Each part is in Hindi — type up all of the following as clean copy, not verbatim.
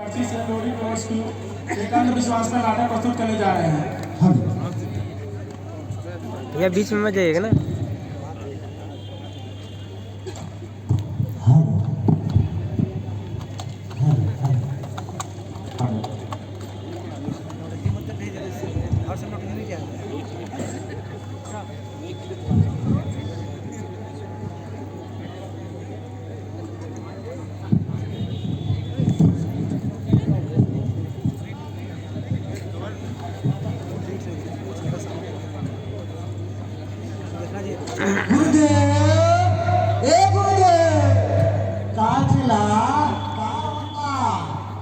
से लोरी कोर्स की एकांत विश्वास का नाटक प्रस्तुत करने जा रहे हैं। ये बीच में मत जाइएगा ना।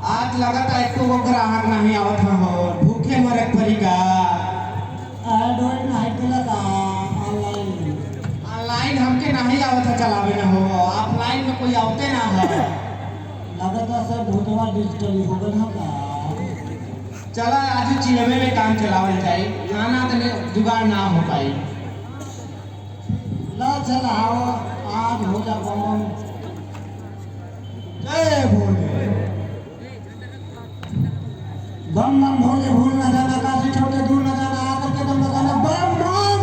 आज लगता है एको ग्राहक नहीं आवत हो, भूखे मरे पड़ेगा। ऑनलाइन हमके नहीं आवत है चलावे न हो, ऑफलाइन में कोई आवते ना है। लगता सब भूतवा डिजिटल हो गल का। चला आज चिलमे में काम चलावल जाए, खाना तो जुगाड़ ना हो पाई। ला चलाओ आज हो जा बम। जय भोले। बम बम भोले भूल न जाना, काशी छोड़ के दूर न जाना, आकर के दम लगाना बम बम।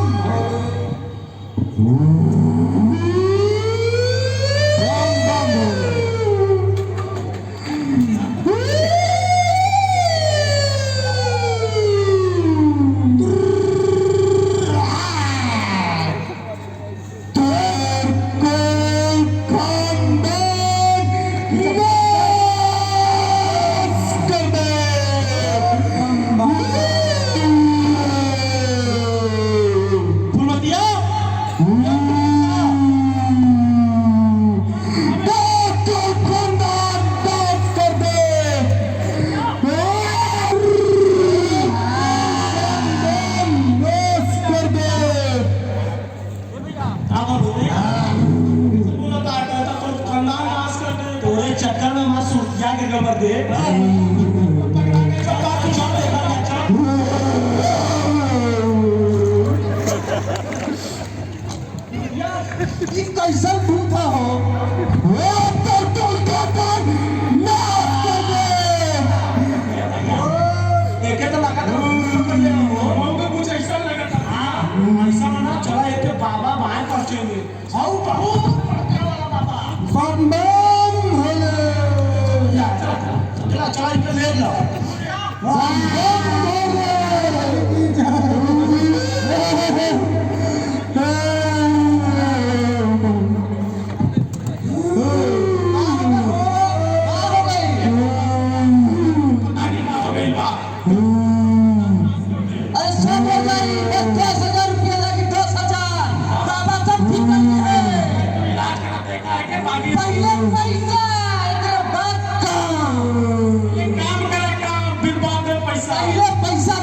चक्कर में मत सूट जाके कमर दे। कैसा भूता हो एके तो लगा था हमको कुछ ऐसा लगा था। ऐसा ना चला एक बाबा बाएं पहुंचेंगे। आओ बहुत पड़ने वाला बाबा बम बम भोले। चला चला इधर ले लो। बम बम भोले। पैसा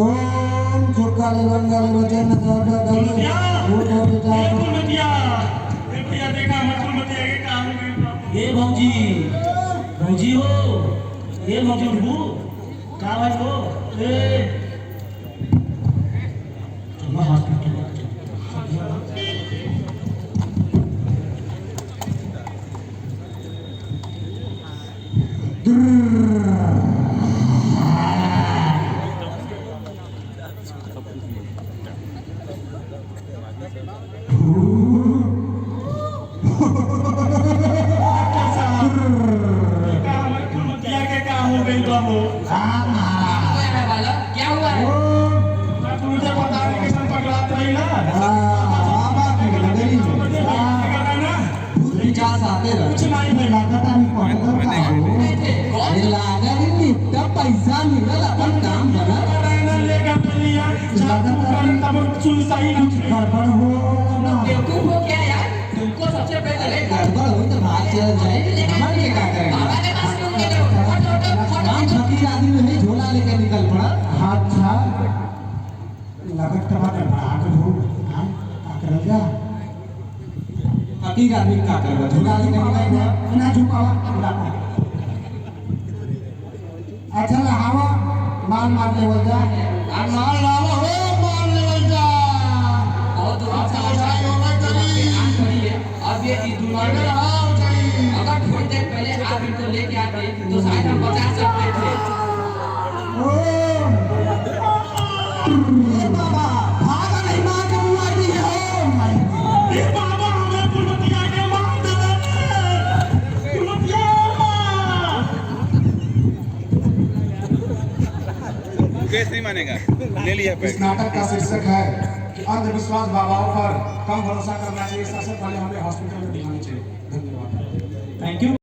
ओम चुकाले बंगाले वचन जोड़ दल वो जोड़ जा भैया देखा मटकुल मतिया के काम में ए भौजी भौजी हो ए भौजी उठबू का बात हो ए चलो हॉस्पिटल क्या हुआ है? तुझे पता नहीं कैसे पकड़ात रही ना बाबा की लगेली विचार आते रहे कुछ नहीं भाई लागत आम्ही पकडतो अरे लागली नित्ता पैसा निघाल आपण काम बना गडबड हो ना बेवकूफ हो क्या यार? तुमको सबसे पहले गड़बड़ हो तो बात चल जाए हमारे क्या करेंगे बाबा के पास क्यों गए हो? फट काम फकीर आदमी नहीं झोला लेके निकल पड़ा हात था लागत टमाटर भाग हो हां आकर जा फकीर आदमी का करेगा झोला लेके निकल पड़ा ना झुकावा अच्छा हवा मार लेवल जा मार लावा हो मार लेवल जा बहुत दूर से आन खड़ी है। अब ये इस दुनिया में अगर थोड़ी देर पहले आप इनको लेके आते तो शायद हम बचा सकते थे। ओ ए बाबा भागा नहीं मार के बुआ दी हो माय ए बाबा हमें कुलमतिया के मार दे कुलमतिया केस नहीं मानेगा ले लिया इस नाटक का शीर्षक है कि अंधविश्वास बाबाओं पर कम भरोसा करना चाहिए। सबसे पहले हमें हॉस्पिटल में दिखानी चाहिए। धन्यवाद। Thank you.